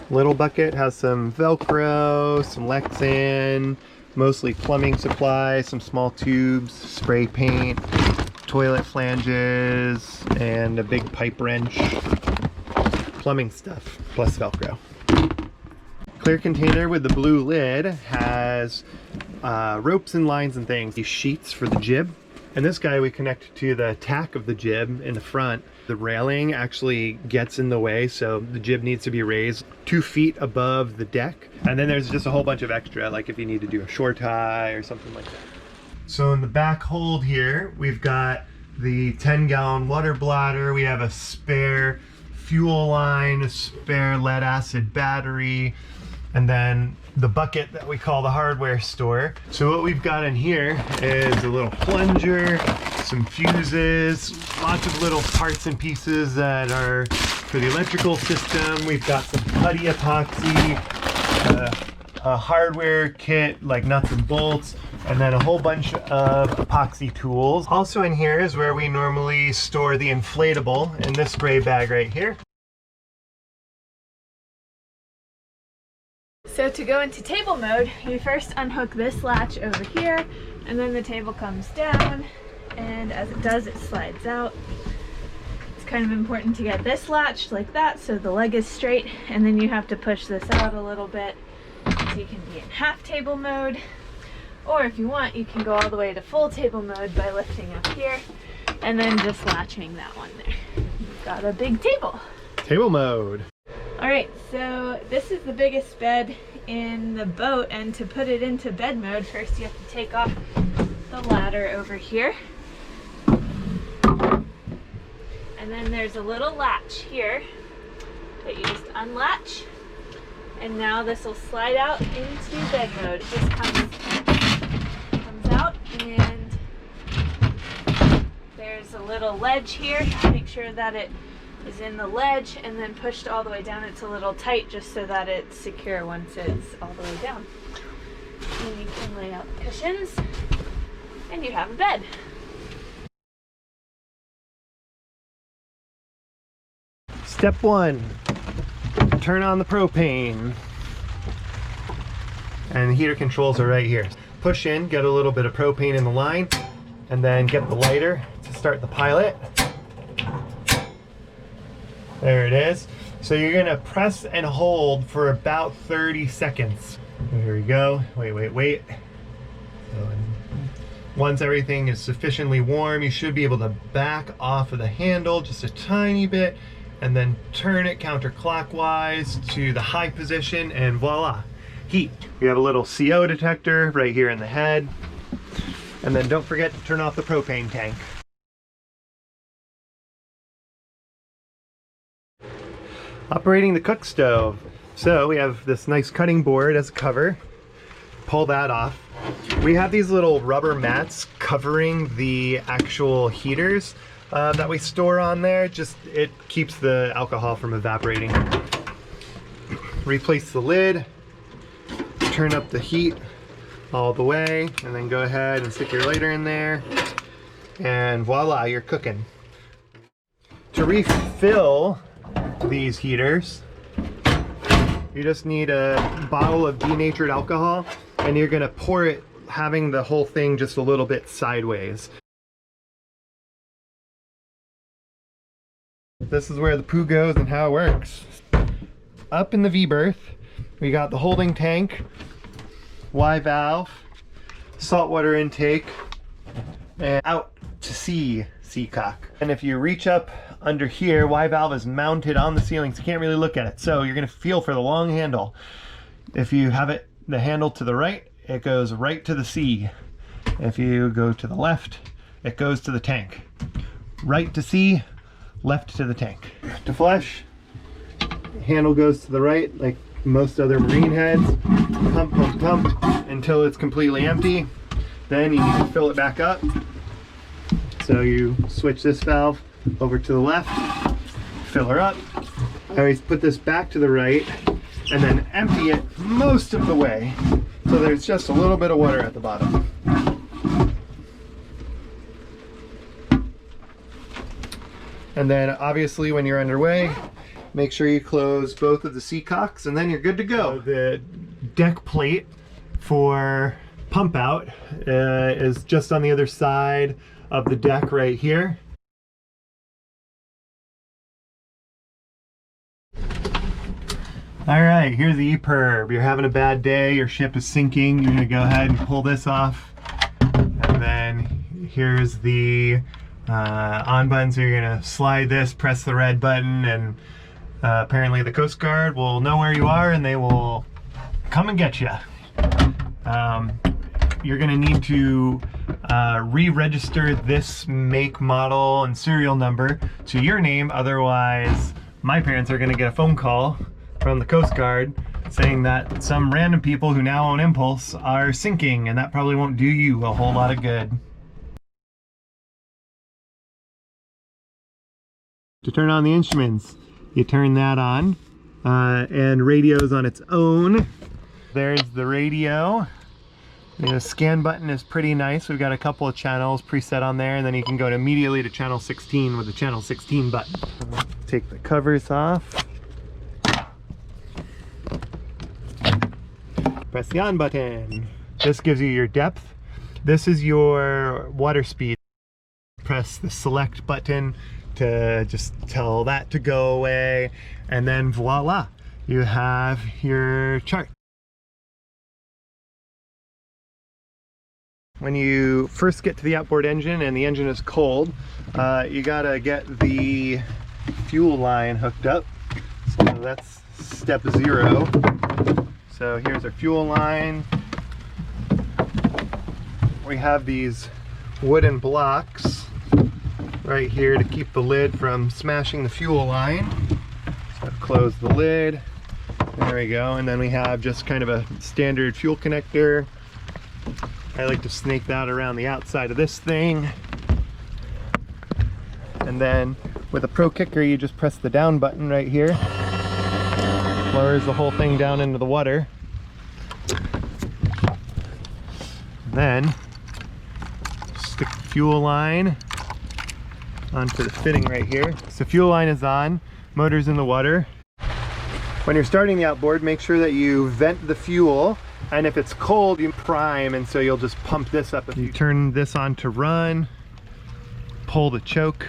Little bucket has some Velcro, some Lexan, mostly plumbing supplies, some small tubes, spray paint, toilet flanges, and a big pipe wrench. Plumbing stuff, plus Velcro. Clear container with the blue lid has ropes and lines and things. These sheets for the jib. And this guy we connect to the tack of the jib in the front. The railing actually gets in the way, so the jib needs to be raised 2 feet above the deck. And then there's just a whole bunch of extra, like if you need to do a shore tie or something like that. So in the back hold here, we've got the 10-gallon water bladder. We have a spare fuel line, a spare lead acid battery, and then the bucket that we call the hardware store. So what we've got in here is a little plunger, some fuses, lots of little parts and pieces that are for the electrical system. We've got some putty epoxy, a hardware kit like nuts and bolts, and then a whole bunch of epoxy tools. Also in here is where we normally store the inflatable in this gray bag right here. So to go into table mode, you first unhook this latch over here, and then the table comes down, and as it does, it slides out. It's kind of important to get this latched like that so the leg is straight, and then you have to push this out a little bit so you can be in half table mode. Or if you want, you can go all the way to full table mode by lifting up here and then just latching that one there. You've got a big table. Table mode. All right, so this is the biggest bed in the boat, and to put it into bed mode, first you have to take off the ladder over here. And then there's a little latch here that you just unlatch, and now this will slide out into bed mode. It just comes out, and there's a little ledge here. Make sure that it is in the ledge and then pushed all the way down. It's a little tight just so that it's secure once it's all the way down. And you can lay out the cushions and you have a bed. Step 1, turn on the propane. And the heater controls are right here. Push in, get a little bit of propane in the line, and then get the lighter to start the pilot. There it is. So you're gonna press and hold for about 30 seconds. Here we go. Wait. So once everything is sufficiently warm, you should be able to back off of the handle just a tiny bit and then turn it counterclockwise to the high position, and voila, heat. We have a little CO detector right here in the head. And then don't forget to turn off the propane tank. Operating the cook stove. So we have this nice cutting board as a cover. Pull that off. We have these little rubber mats covering the actual heaters that we store on there. Just it keeps the alcohol from evaporating. Replace the lid. Turn up the heat all the way, and then go ahead and stick your lighter in there. And voila, you're cooking. To refill these heaters, you just need a bottle of denatured alcohol, and you're gonna pour it having the whole thing just a little bit sideways. This is where the poo goes and how it works. Up in the V-berth, we got the holding tank, Y valve, saltwater intake, and out to sea seacock. And if you reach up under here, Y valve is mounted on the ceiling, so you can't really look at it. So you're gonna feel for the long handle. If you have it, the handle to the right, it goes right to the sea. If you go to the left, it goes to the tank. Right to sea, left to the tank. To flush, the handle goes to the right, like most other marine heads. Pump, pump, pump until it's completely empty. Then you need to fill it back up. So you switch this valve over to the left, fill her up. I always put this back to the right and then empty it most of the way, so there's just a little bit of water at the bottom. And then obviously when you're underway, Make sure you close both of the seacocks and then you're good to go. The deck plate for pump out is just on the other side of the deck right here. All right, here's the EPIRB. You're having a bad day, your ship is sinking, you're gonna go ahead and pull this off. And then here's the on button, so you're gonna slide this, press the red button, and apparently the Coast Guard will know where you are and they will come and get you. You're gonna need to re-register this make, model, and serial number to your name, otherwise my parents are gonna get a phone call from the Coast Guard saying that some random people who now own Impulse are sinking, and that probably won't do you a whole lot of good. To turn on the instruments, you turn that on, and radio's on its own. There's the radio. The scan button is pretty nice. We've got a couple of channels preset on there, and then you can go immediately to channel 16 with the channel 16 button. Take the covers off. Press the on button. This gives you your depth. This is your water speed. Press the select button to just tell that to go away, and then voila, you have your chart. When you first get to the outboard engine and the engine is cold, you gotta get the fuel line hooked up. So that's step 0. So here's our fuel line. We have these wooden blocks right here to keep the lid from smashing the fuel line. So close the lid. There we go. And then we have just kind of a standard fuel connector. I like to snake that around the outside of this thing. And then with a Pro Kicker, you just press the down button right here. Lowers the whole thing down into the water. Then stick the fuel line onto the fitting right here. So fuel line is on, motor's in the water. When you're starting the outboard, make sure that you vent the fuel, and if it's cold, you prime, and so you'll just pump this up. You turn this on to run, pull the choke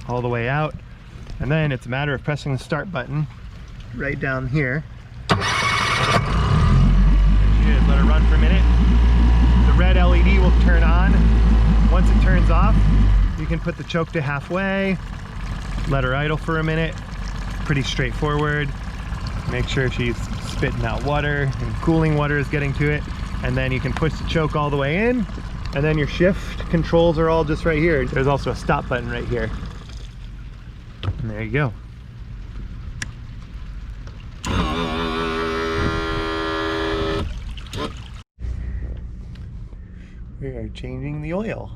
all the way out, and then it's a matter of pressing the start button right down here. There she is. Let her run for a minute. The red LED will turn on. Once it turns off, you can put the choke to halfway, let her idle for a minute. Pretty straightforward. Make sure she's spitting out water and cooling water is getting to it, and then you can push the choke all the way in, and then your shift controls are all just right here. There's also a stop button right here. And there you go. We are changing the oil.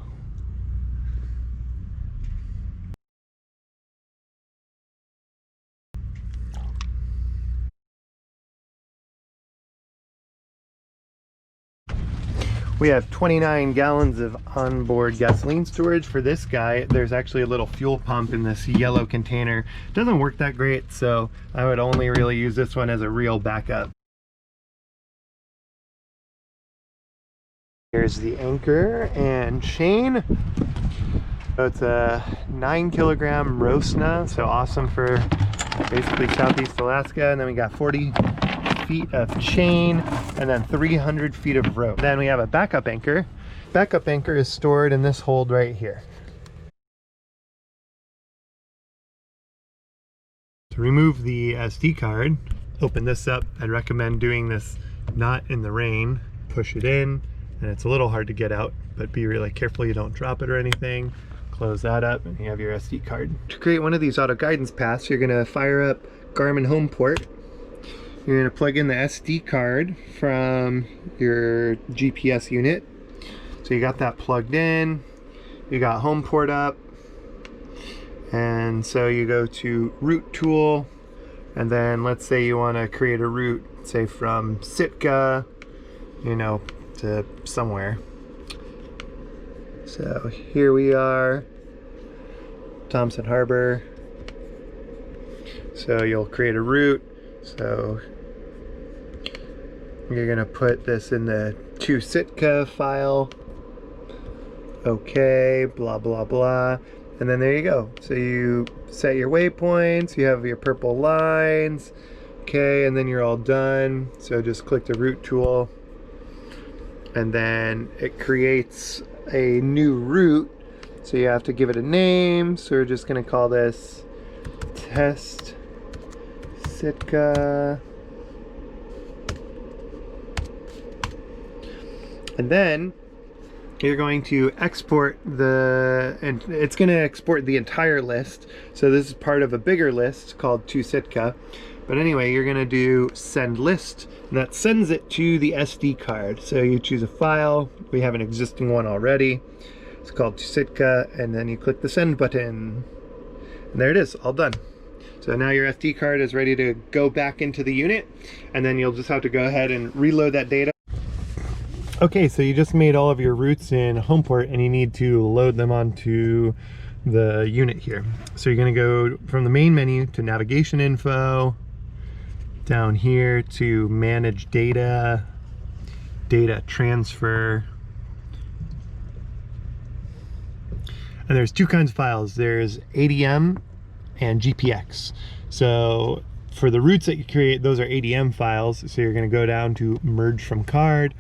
We have 29 gallons of onboard gasoline storage. For this guy, there's actually a little fuel pump in this yellow container. It doesn't work that great, so I would only really use this one as a real backup. Here's the anchor and chain. So it's a 9-kilogram Rosna, so awesome for basically Southeast Alaska. And then we got 40 feet of chain and then 300 feet of rope. Then we have a backup anchor. Backup anchor is stored in this hold right here. To remove the SD card, open this up. I'd recommend doing this not in the rain. Push it in, and it's a little hard to get out, but be really careful you don't drop it or anything. Close that up and you have your SD card. To create one of these auto guidance paths, you're gonna fire up Garmin Home Port. You're going to plug in the SD card from your GPS unit. So you got that plugged in, you got Home Port up, and so you go to Route Tool, and then let's say you want to create a route, say from Sitka, you know, to somewhere. So here we are, Thompson Harbor. So you'll create a route. So you're gonna put this in the ToSitka file. Okay, blah, blah, blah. And then there you go. So you set your waypoints, you have your purple lines. Okay, and then you're all done. So just click the route tool. And then it creates a new route. So you have to give it a name. So we're just gonna call this Test Sitka. And then you're going to export and it's going to export the entire list. So this is part of a bigger list called ToSitka. But anyway, you're going to do send list, and that sends it to the SD card. So you choose a file. We have an existing one already. It's called ToSitka, and then you click the send button. And there it is, all done. So now your SD card is ready to go back into the unit, and then you'll just have to go ahead and reload that data. Okay, so you just made all of your routes in Homeport and you need to load them onto the unit here. So you're going to go from the main menu to navigation info, down here to manage data, data transfer. And there's two kinds of files. There's ADM and GPX. So for the routes that you create, those are ADM files. So you're going to go down to merge from card.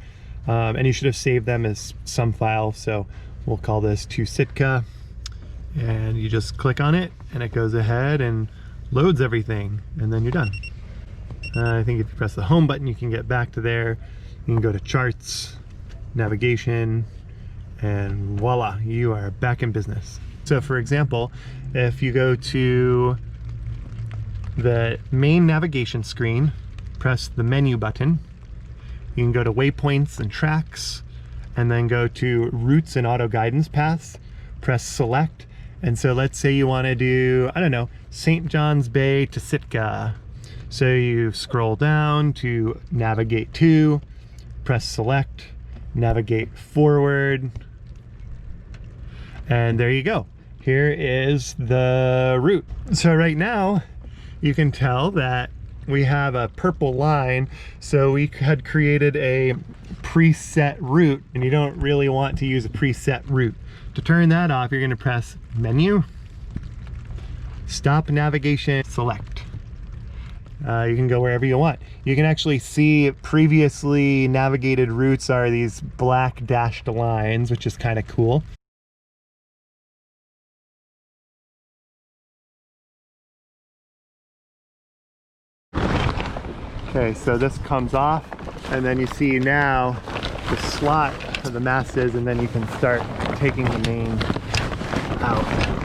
And you should have saved them as some file, so we'll call this ToSitka, and you just click on it and it goes ahead and loads everything, and then you're done. I think if you press the home button you can get back to there. You can go to charts, navigation, and voila, you are back in business. So for example, if you go to the main navigation screen, press the menu button. You can go to waypoints and tracks, and then go to routes and auto guidance paths, press select. And so let's say you want to do, I don't know, St. John's Bay to Sitka. So you scroll down to navigate to, press select, navigate forward, and there you go. Here is the route. So right now you can tell that we have a purple line, so we had created a preset route, and you don't really want to use a preset route. To turn that off, you're going to press menu, stop navigation, select. You can go wherever you want. You can actually see previously navigated routes are these black dashed lines, which is kind of cool. Okay, so this comes off, and then you see now the slot of the mast is, and then you can start taking the main out.